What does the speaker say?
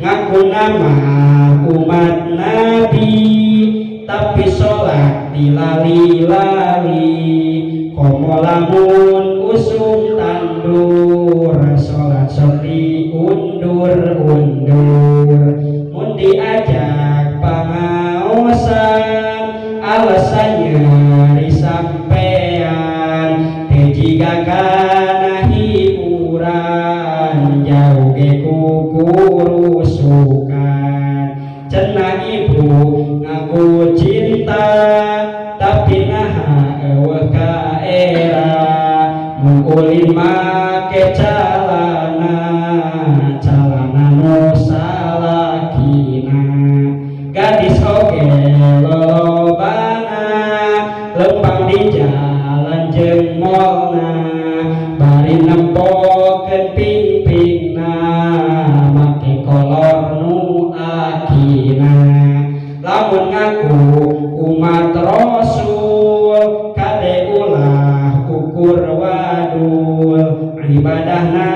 ngaku nama umat Nabi tapi sholat dilali-lali, komo lamun usum tandur sholat soli undur-undur, mun diajak pangaosan alasannya disampean tejiga kana hiburan jauh ke kukurusukan, cenah ibu ngaku cinta tapi naha eueuh ka era, mun ulin make calana nu salakina, gadis oge lolobana lempang di jalan jeung molna, bari nempokeun ping-pingna make kolor nu akina, lamun ngaku umat Rasul kade ulah ukur wadul ibadahna